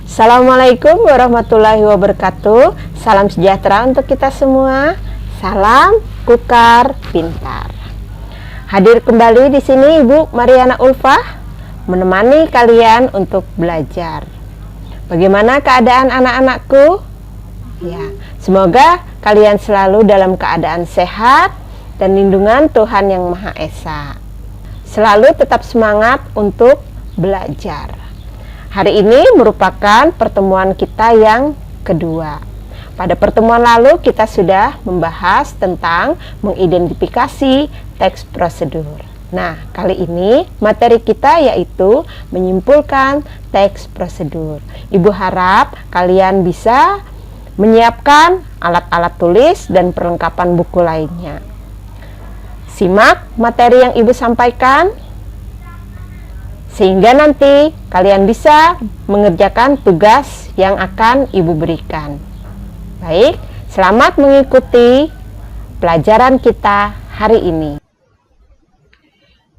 Assalamualaikum warahmatullahi wabarakatuh. Salam sejahtera untuk kita semua. Salam Kukar Pintar. Hadir kembali di sini Ibu Mariana Ulfah menemani kalian untuk belajar. Bagaimana keadaan anak-anakku? Ya, semoga kalian selalu dalam keadaan sehat dan lindungan Tuhan Yang Maha Esa. Selalu tetap semangat untuk belajar. Hari ini merupakan pertemuan kita yang kedua. Pada pertemuan lalu kita sudah membahas tentang mengidentifikasi teks prosedur. Nah, kali ini materi kita yaitu menyimpulkan teks prosedur. Ibu harap kalian bisa menyiapkan alat-alat tulis dan perlengkapan buku lainnya. Simak materi yang Ibu sampaikan, sehingga nanti kalian bisa mengerjakan tugas yang akan Ibu berikan. Baik, selamat mengikuti pelajaran kita hari ini.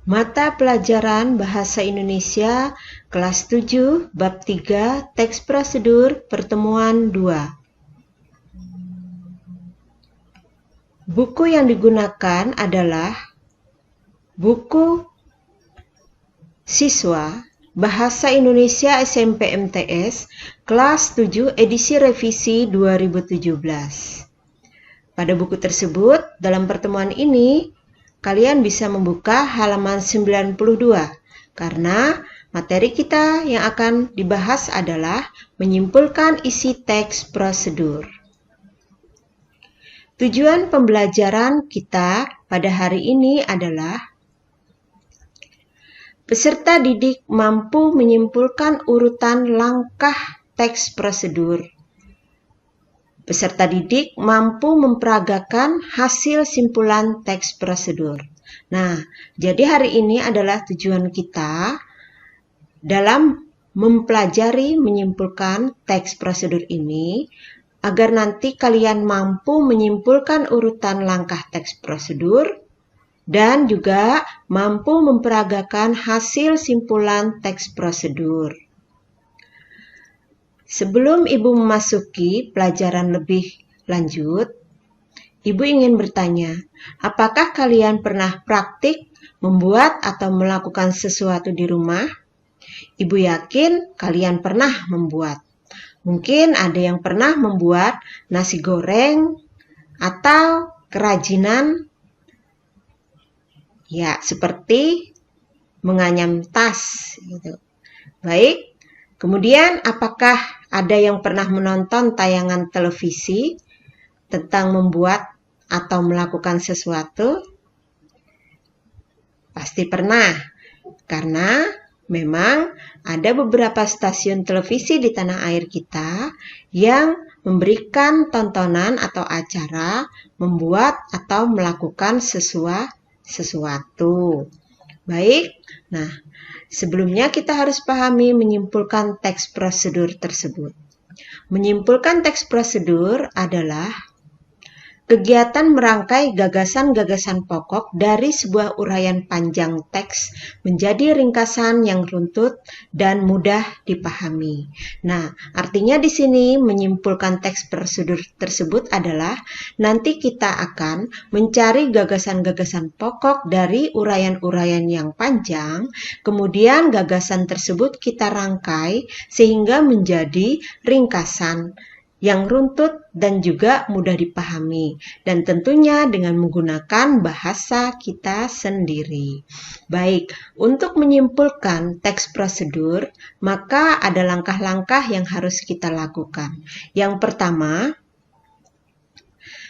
Mata pelajaran Bahasa Indonesia kelas 7 bab 3 teks prosedur pertemuan 2. Buku yang digunakan adalah buku Siswa Bahasa Indonesia SMP MTS kelas 7 edisi revisi 2017. Pada buku tersebut, dalam pertemuan ini, kalian bisa membuka halaman 92 karena materi kita yang akan dibahas adalah menyimpulkan isi teks prosedur. Tujuan pembelajaran kita pada hari ini adalah peserta didik mampu menyimpulkan urutan langkah teks prosedur. Peserta didik mampu memperagakan hasil simpulan teks prosedur. Nah, jadi hari ini adalah tujuan kita dalam mempelajari menyimpulkan teks prosedur ini agar nanti kalian mampu menyimpulkan urutan langkah teks prosedur dan juga mampu memperagakan hasil simpulan teks prosedur. Sebelum Ibu memasuki pelajaran lebih lanjut, Ibu ingin bertanya, apakah kalian pernah praktik membuat atau melakukan sesuatu di rumah? Ibu yakin kalian pernah membuat. Mungkin ada yang pernah membuat nasi goreng atau kerajinan, ya, seperti menganyam tas gitu. Baik, kemudian apakah ada yang pernah menonton tayangan televisi tentang membuat atau melakukan sesuatu? Pasti pernah, karena memang ada beberapa stasiun televisi di tanah air kita yang memberikan tontonan atau acara membuat atau melakukan sesuatu. Baik, nah sebelumnya kita harus pahami menyimpulkan teks prosedur tersebut. Menyimpulkan teks prosedur adalah kegiatan merangkai gagasan-gagasan pokok dari sebuah uraian panjang teks menjadi ringkasan yang runtut dan mudah dipahami. Nah, artinya di sini menyimpulkan teks prosedur tersebut adalah nanti kita akan mencari gagasan-gagasan pokok dari uraian-uraian yang panjang, kemudian gagasan tersebut kita rangkai sehingga menjadi ringkasan yang runtut dan juga mudah dipahami, dan tentunya dengan menggunakan bahasa kita sendiri. Baik, untuk menyimpulkan teks prosedur, maka ada langkah-langkah yang harus kita lakukan. Yang pertama,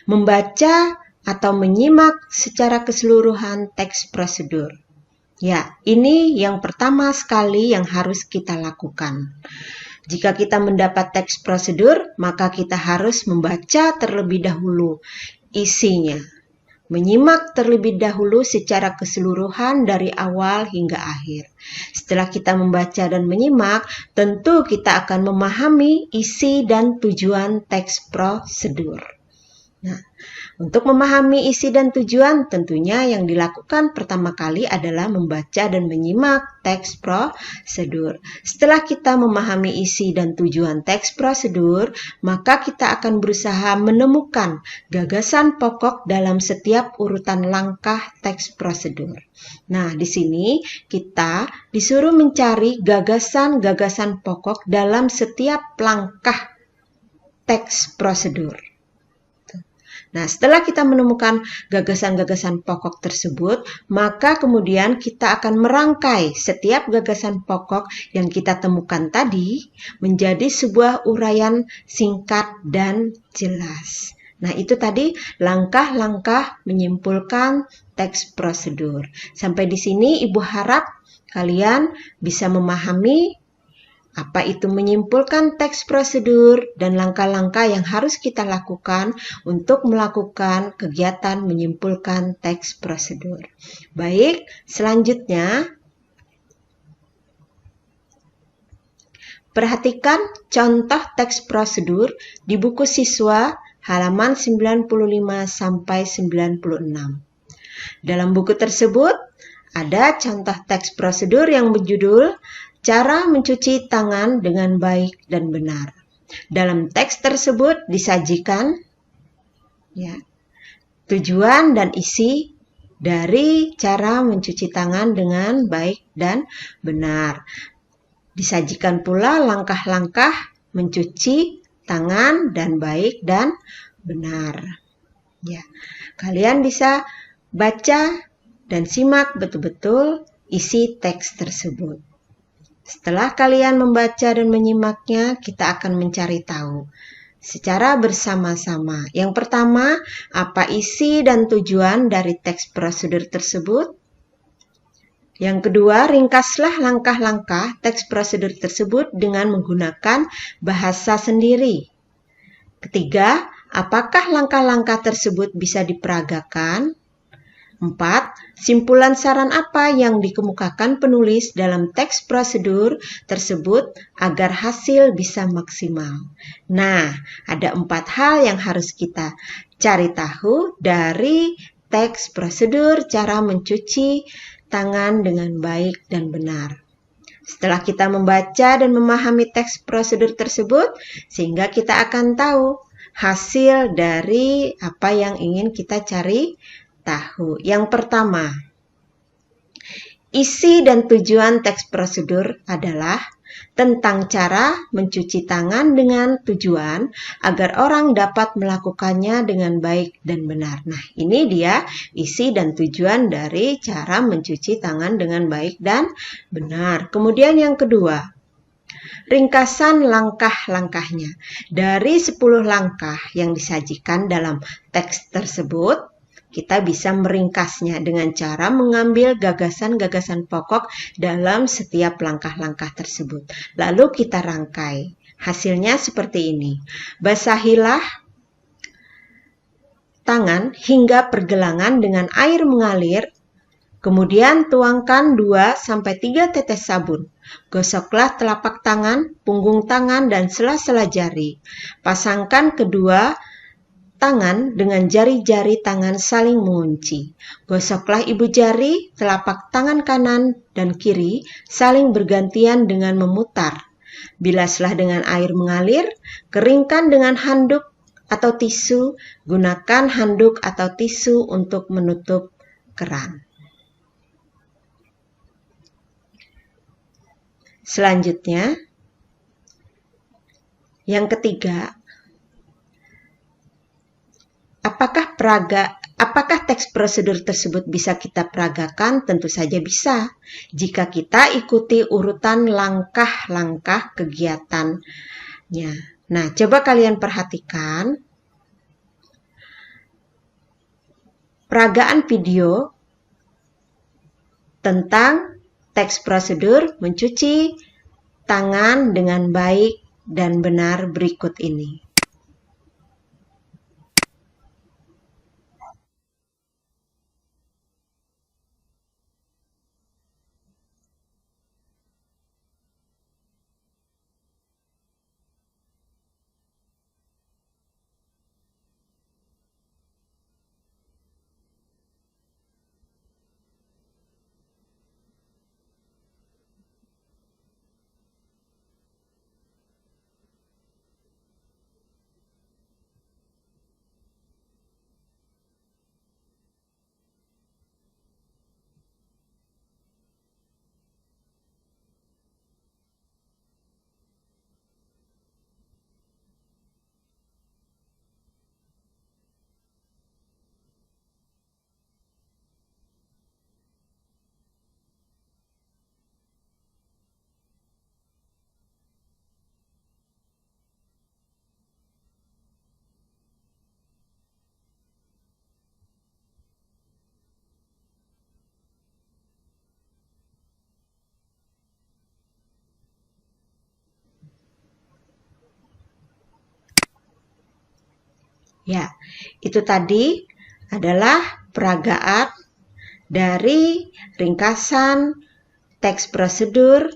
membaca atau menyimak secara keseluruhan teks prosedur. Ya, ini yang pertama sekali yang harus kita lakukan. Jika kita mendapat teks prosedur, maka kita harus membaca terlebih dahulu isinya. Menyimak terlebih dahulu secara keseluruhan dari awal hingga akhir. Setelah kita membaca dan menyimak, tentu kita akan memahami isi dan tujuan teks prosedur. Nah, untuk memahami isi dan tujuan, tentunya yang dilakukan pertama kali adalah membaca dan menyimak teks prosedur. Setelah kita memahami isi dan tujuan teks prosedur, maka kita akan berusaha menemukan gagasan pokok dalam setiap urutan langkah teks prosedur. Nah, di sini kita disuruh mencari gagasan-gagasan pokok dalam setiap langkah teks prosedur. Nah, setelah kita menemukan gagasan-gagasan pokok tersebut, maka kemudian kita akan merangkai setiap gagasan pokok yang kita temukan tadi menjadi sebuah uraian singkat dan jelas. Nah, itu tadi langkah-langkah menyimpulkan teks prosedur. Sampai di sini Ibu harap kalian bisa memahami apa itu menyimpulkan teks prosedur dan langkah-langkah yang harus kita lakukan untuk melakukan kegiatan menyimpulkan teks prosedur. Baik, selanjutnya perhatikan contoh teks prosedur di buku siswa halaman 95 sampai 96. Dalam buku tersebut ada contoh teks prosedur yang berjudul Cara mencuci tangan dengan baik dan benar. Dalam teks tersebut disajikan tujuan dan isi dari cara mencuci tangan dengan baik dan benar. Disajikan pula langkah-langkah mencuci tangan dan baik dan benar. Ya, kalian bisa baca dan simak betul-betul isi teks tersebut. Setelah kalian membaca dan menyimaknya, kita akan mencari tahu secara bersama-sama. Yang pertama, apa isi dan tujuan dari teks prosedur tersebut? Yang kedua, ringkaslah langkah-langkah teks prosedur tersebut dengan menggunakan bahasa sendiri. Ketiga, apakah langkah-langkah tersebut bisa diperagakan? 4. Simpulan saran apa yang dikemukakan penulis dalam teks prosedur tersebut agar hasil bisa maksimal? Nah, ada 4 hal yang harus kita cari tahu dari teks prosedur cara mencuci tangan dengan baik dan benar. Setelah kita membaca dan memahami teks prosedur tersebut, sehingga kita akan tahu hasil dari apa yang ingin kita cari tahu. Yang pertama, isi dan tujuan teks prosedur adalah tentang cara mencuci tangan dengan tujuan agar orang dapat melakukannya dengan baik dan benar. Nah, ini dia isi dan tujuan dari cara mencuci tangan dengan baik dan benar. Kemudian yang kedua, ringkasan langkah-langkahnya. Dari 10 langkah yang disajikan dalam teks tersebut, kita bisa meringkasnya dengan cara mengambil gagasan-gagasan pokok dalam setiap langkah-langkah tersebut. Lalu kita rangkai. Hasilnya seperti ini. Basahilah tangan hingga pergelangan dengan air mengalir. Kemudian tuangkan 2-3 tetes sabun. Gosoklah telapak tangan, punggung tangan, dan sela-sela jari. Pasangkan kedua tangan dengan jari-jari tangan saling mengunci. Gosoklah ibu jari, telapak tangan kanan dan kiri saling bergantian dengan memutar. Bilaslah dengan air mengalir, keringkan dengan handuk atau tisu. Gunakan handuk atau tisu untuk menutup keran. Selanjutnya, yang ketiga, apakah teks prosedur tersebut bisa kita peragakan? Tentu saja bisa, jika kita ikuti urutan langkah-langkah kegiatannya. Nah, coba kalian perhatikan peragaan video tentang teks prosedur mencuci tangan dengan baik dan benar berikut ini. Ya, itu tadi adalah peragaan dari ringkasan teks prosedur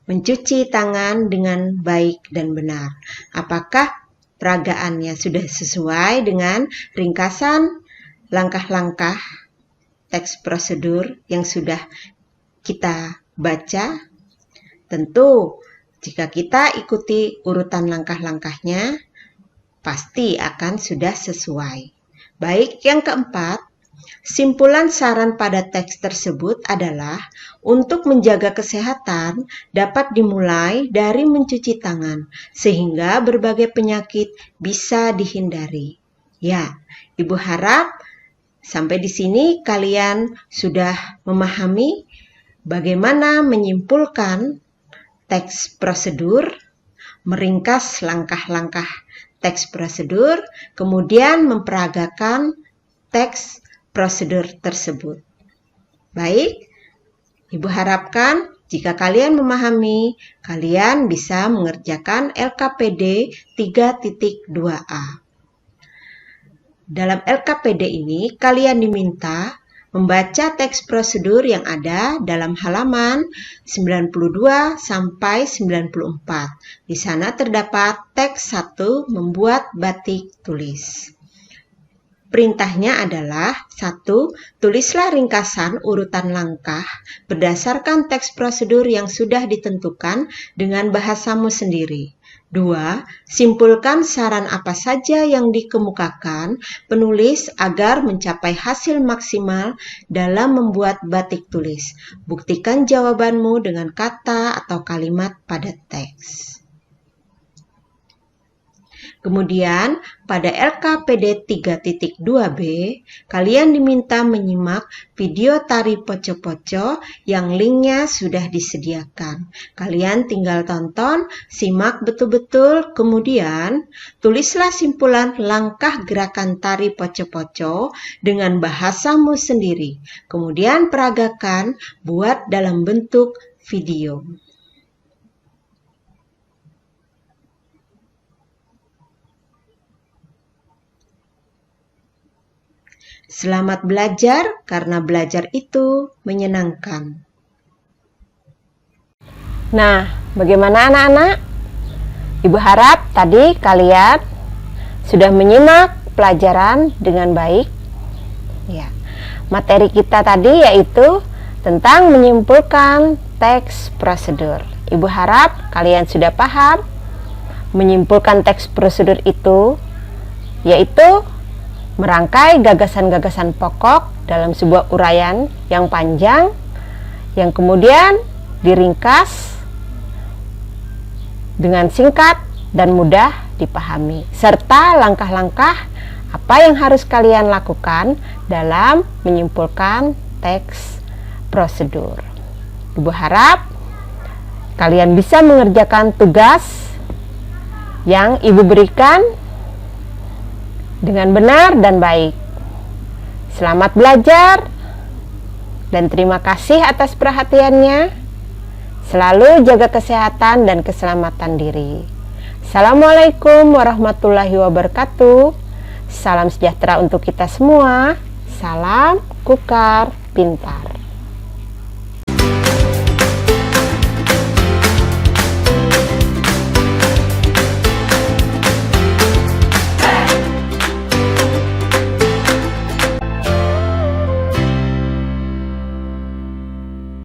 mencuci tangan dengan baik dan benar. Apakah peragaannya sudah sesuai dengan ringkasan langkah-langkah teks prosedur yang sudah kita baca? Tentu, jika kita ikuti urutan langkah-langkahnya, pasti akan sudah sesuai. Baik, yang keempat, simpulan saran pada teks tersebut adalah untuk menjaga kesehatan dapat dimulai dari mencuci tangan, sehingga berbagai penyakit bisa dihindari. Ya, Ibu harap sampai di sini kalian sudah memahami bagaimana menyimpulkan teks prosedur, meringkas langkah-langkah teks prosedur, kemudian memperagakan teks prosedur tersebut. Baik, Ibu harapkan jika kalian memahami, kalian bisa mengerjakan LKPD 3.2a. Dalam LKPD ini, kalian diminta membaca teks prosedur yang ada dalam halaman 92 sampai 94. Di sana terdapat teks 1 membuat batik tulis. Perintahnya adalah 1. Tulislah ringkasan urutan langkah berdasarkan teks prosedur yang sudah ditentukan dengan bahasamu sendiri. 2. Simpulkan saran apa saja yang dikemukakan penulis agar mencapai hasil maksimal dalam membuat batik tulis. Buktikan jawabanmu dengan kata atau kalimat pada teks. Kemudian, pada LKPD 3.2b, kalian diminta menyimak video tari poco-poco yang linknya sudah disediakan. Kalian tinggal tonton, simak betul-betul, kemudian tulislah simpulan langkah gerakan tari poco-poco dengan bahasamu sendiri. Kemudian peragakan, buat dalam bentuk video. Selamat belajar, karena belajar itu menyenangkan. Nah, bagaimana anak-anak? Ibu harap tadi kalian sudah menyimak pelajaran dengan baik. Ya, materi kita tadi yaitu tentang menyimpulkan teks prosedur. Ibu harap kalian sudah paham menyimpulkan teks prosedur itu, yaitu merangkai gagasan-gagasan pokok dalam sebuah uraian yang panjang, yang kemudian diringkas dengan singkat dan mudah dipahami, serta langkah-langkah apa yang harus kalian lakukan dalam menyimpulkan teks prosedur. Ibu harap kalian bisa mengerjakan tugas yang Ibu berikan dengan benar dan baik. Selamat belajar dan terima kasih atas perhatiannya. Selalu jaga kesehatan dan keselamatan diri. Assalamualaikum warahmatullahi wabarakatuh. Salam sejahtera untuk kita semua. Salam Kukar Pintar.